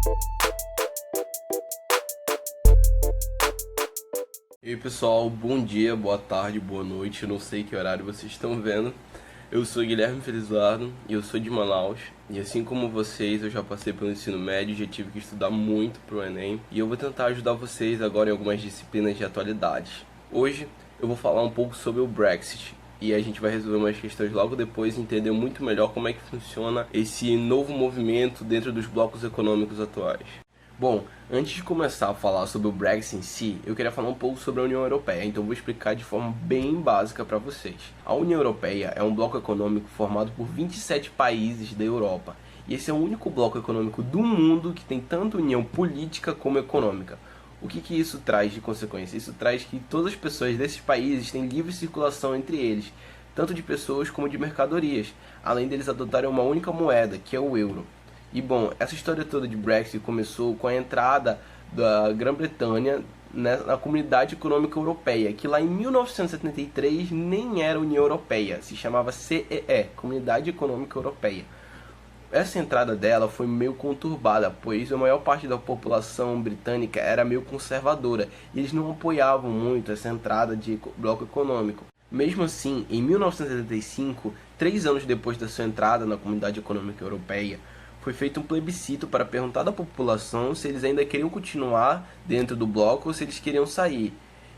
E aí pessoal, bom dia, boa tarde, boa noite, eu não sei que horário vocês estão vendo. Eu sou Guilherme Felizardo e eu sou de Manaus. E assim como vocês, eu já passei pelo ensino médio, já tive que estudar muito pro Enem. E eu vou tentar ajudar vocês agora em algumas disciplinas de atualidades. Hoje eu vou falar um pouco sobre o Brexit. E a gente vai resolver umas questões logo depois e entender muito melhor como é que funciona esse novo movimento dentro dos blocos econômicos atuais. Bom, antes de começar a falar sobre o Brexit em si, eu queria falar um pouco sobre a União Europeia, então vou explicar de forma bem básica para vocês. A União Europeia é um bloco econômico formado por 27 países da Europa, e esse é o único bloco econômico do mundo que tem tanto união política como econômica. O que isso traz de consequência? Isso traz que todas as pessoas desses países têm livre circulação entre eles, tanto de pessoas como de mercadorias, além deles adotarem uma única moeda, que é o euro. E bom, essa história toda de Brexit começou com a entrada da Grã-Bretanha na Comunidade Econômica Europeia, que lá em 1973 nem era União Europeia, se chamava CEE, Comunidade Econômica Europeia. Essa entrada dela foi meio conturbada, pois a maior parte da população britânica era meio conservadora e eles não apoiavam muito essa entrada de bloco econômico. Mesmo assim, em 1975, 3 anos depois da sua entrada na Comunidade Econômica Europeia, foi feito um plebiscito para perguntar da população se eles ainda queriam continuar dentro do bloco ou se eles queriam sair.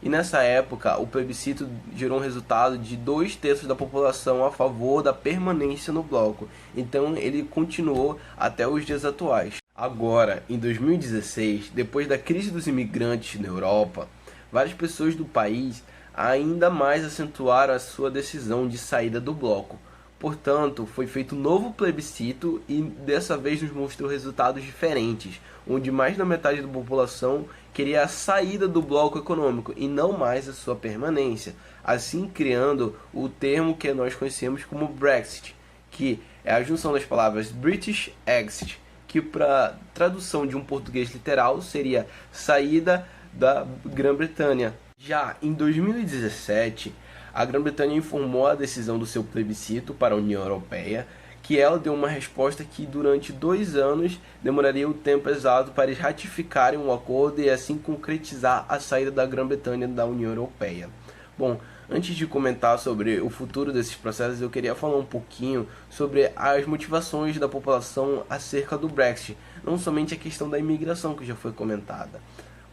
E nessa época, o plebiscito gerou um resultado de 2/3 da população a favor da permanência no bloco. Então ele continuou até os dias atuais. Agora, em 2016, depois da crise dos imigrantes na Europa, várias pessoas do país ainda mais acentuaram a sua decisão de saída do bloco. Portanto, foi feito um novo plebiscito e dessa vez nos mostrou resultados diferentes, onde mais da metade da população queria a saída do bloco econômico e não mais a sua permanência, assim criando o termo que nós conhecemos como Brexit, que é a junção das palavras British Exit, que para tradução de um português literal seria saída da Grã-Bretanha. Já em 2017, a Grã-Bretanha informou a decisão do seu plebiscito para a União Europeia, que ela deu uma resposta que durante 2 anos demoraria o tempo exato para eles ratificarem um acordo e assim concretizar a saída da Grã-Bretanha da União Europeia. Bom, antes de comentar sobre o futuro desses processos, eu queria falar um pouquinho sobre as motivações da população acerca do Brexit, não somente a questão da imigração que já foi comentada.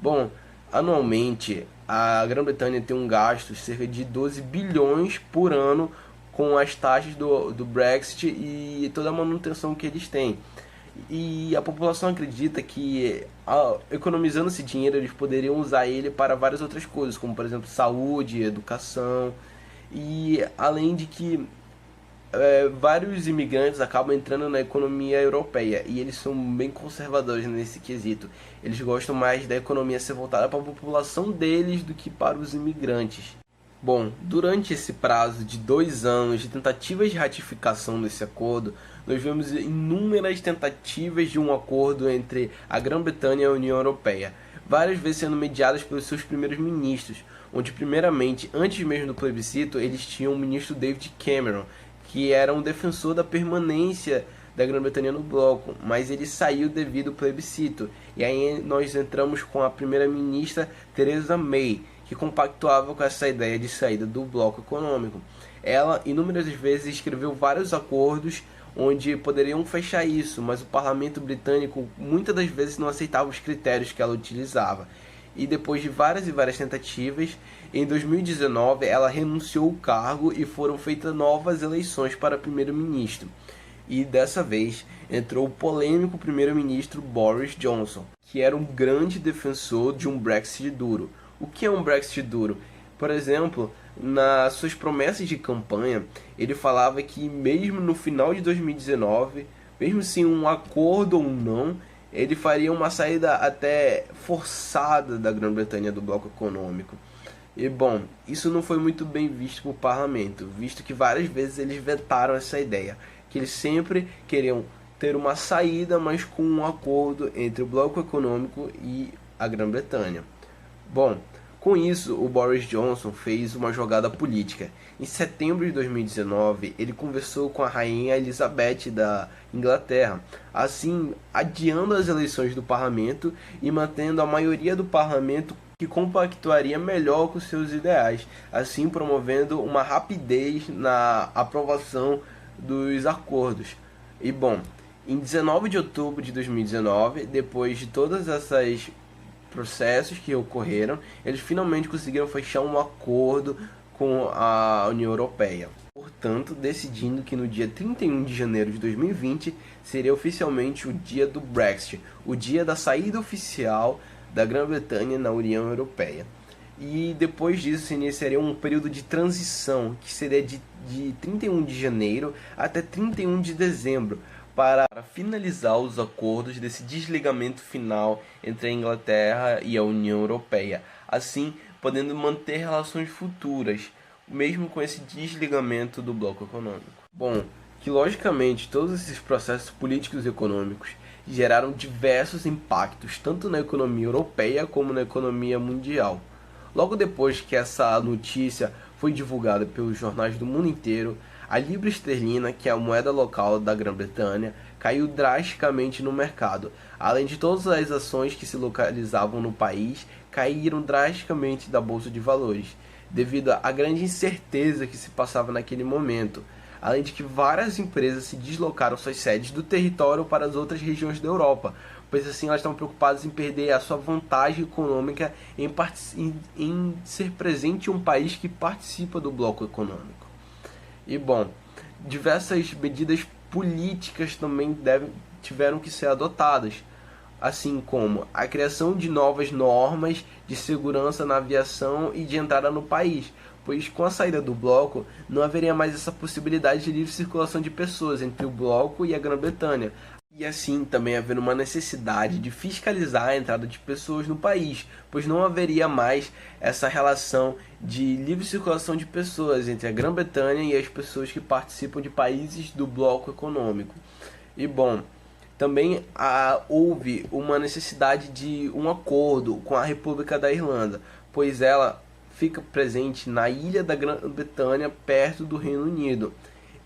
Bom, anualmente, a Grã-Bretanha tem um gasto de cerca de 12 bilhões por ano com as taxas do Brexit e toda a manutenção que eles têm. E a população acredita que, economizando esse dinheiro, eles poderiam usar ele para várias outras coisas, como por exemplo saúde, educação, e além de que vários imigrantes acabam entrando na economia europeia e eles são bem conservadores nesse quesito. Eles gostam mais da economia ser voltada para a população deles do que para os imigrantes. Bom, durante esse prazo de 2 anos de tentativas de ratificação desse acordo, nós vemos inúmeras tentativas de um acordo entre a Grã-Bretanha e a União Europeia, várias vezes sendo mediadas pelos seus primeiros ministros, onde primeiramente, antes mesmo do plebiscito, eles tinham o ministro David Cameron, que era um defensor da permanência da Grã-Bretanha no bloco, mas ele saiu devido ao plebiscito. E aí nós entramos com a primeira-ministra Theresa May, que compactuava com essa ideia de saída do bloco econômico. Ela, inúmeras vezes, escreveu vários acordos onde poderiam fechar isso, mas o parlamento britânico muitas das vezes não aceitava os critérios que ela utilizava. E depois de várias e várias tentativas, em 2019 ela renunciou ao cargo e foram feitas novas eleições para primeiro-ministro. E dessa vez entrou o polêmico primeiro-ministro Boris Johnson, que era um grande defensor de um Brexit duro. O que é um Brexit duro? Por exemplo, nas suas promessas de campanha, ele falava que mesmo no final de 2019, mesmo sem um acordo ou não, ele faria uma saída até forçada da Grã-Bretanha do bloco econômico. E bom, isso não foi muito bem visto pelo parlamento, visto que várias vezes eles vetaram essa ideia, que eles sempre queriam ter uma saída, mas com um acordo entre o bloco econômico e a Grã-Bretanha. Bom, Com isso, o Boris Johnson fez uma jogada política. Em setembro de 2019, ele conversou com a rainha Elizabeth da Inglaterra, assim adiando as eleições do parlamento e mantendo a maioria do parlamento que compactuaria melhor com seus ideais, assim promovendo uma rapidez na aprovação dos acordos. E bom, em 19 de outubro de 2019, depois de todas essas processos que ocorreram, eles finalmente conseguiram fechar um acordo com a União Europeia. Portanto, decidindo que no dia 31 de janeiro de 2020 seria oficialmente o dia do Brexit, o dia da saída oficial da Grã-Bretanha na União Europeia. E depois disso se iniciaria um período de transição, que seria de 31 de janeiro até 31 de dezembro, para finalizar os acordos desse desligamento final entre a Inglaterra e a União Europeia, assim podendo manter relações futuras, mesmo com esse desligamento do bloco econômico. Bom, que logicamente todos esses processos políticos e econômicos geraram diversos impactos, tanto na economia europeia como na economia mundial. Logo depois que essa notícia foi divulgada pelos jornais do mundo inteiro, a libra esterlina, que é a moeda local da Grã-Bretanha, caiu drasticamente no mercado. Além de todas as ações que se localizavam no país, caíram drasticamente da bolsa de valores, devido à grande incerteza que se passava naquele momento. Além de que várias empresas se deslocaram suas sedes do território para as outras regiões da Europa, pois assim elas estão preocupadas em perder a sua vantagem econômica em ser presente em um país que participa do bloco econômico. E bom, diversas medidas políticas também tiveram que ser adotadas, assim como a criação de novas normas de segurança na aviação e de entrada no país, pois com a saída do bloco não haveria mais essa possibilidade de livre circulação de pessoas entre o bloco e a Grã-Bretanha. E assim também haver uma necessidade de fiscalizar a entrada de pessoas no país, pois não haveria mais essa relação de livre circulação de pessoas entre a Grã-Bretanha e as pessoas que participam de países do bloco econômico. E bom, também houve uma necessidade de um acordo com a República da Irlanda, pois ela fica presente na ilha da Grã-Bretanha, perto do Reino Unido.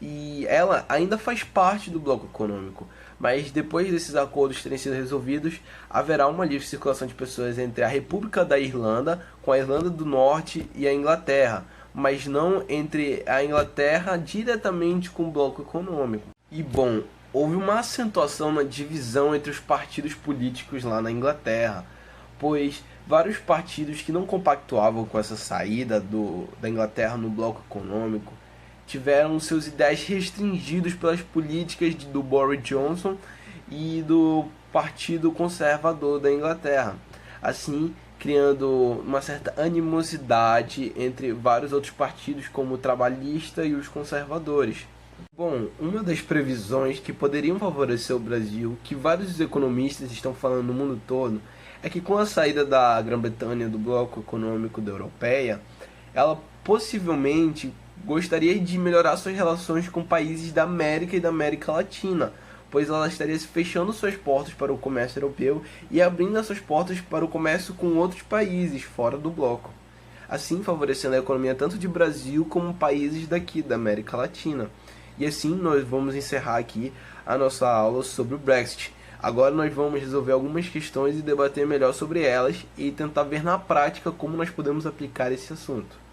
E ela ainda faz parte do bloco econômico, mas depois desses acordos terem sido resolvidos, haverá uma livre circulação de pessoas entre a República da Irlanda, com a Irlanda do Norte e a Inglaterra, mas não entre a Inglaterra diretamente com o bloco econômico. E bom, houve uma acentuação na divisão entre os partidos políticos lá na Inglaterra, pois vários partidos que não compactuavam com essa saída da Inglaterra no bloco econômico tiveram seus ideais restringidos pelas políticas do Boris Johnson e do Partido Conservador da Inglaterra, assim criando uma certa animosidade entre vários outros partidos como o trabalhista e os conservadores. Bom, uma das previsões que poderiam favorecer o Brasil, que vários economistas estão falando no mundo todo, é que com a saída da Grã-Bretanha do bloco econômico da Europeia, ela possivelmente gostaria de melhorar suas relações com países da América e da América Latina, pois ela estaria se fechando suas portas para o comércio europeu e abrindo essas portas para o comércio com outros países fora do bloco, assim favorecendo a economia tanto de Brasil como países daqui da América Latina. E assim nós vamos encerrar aqui a nossa aula sobre o Brexit. Agora nós vamos resolver algumas questões e debater melhor sobre elas e tentar ver na prática como nós podemos aplicar esse assunto.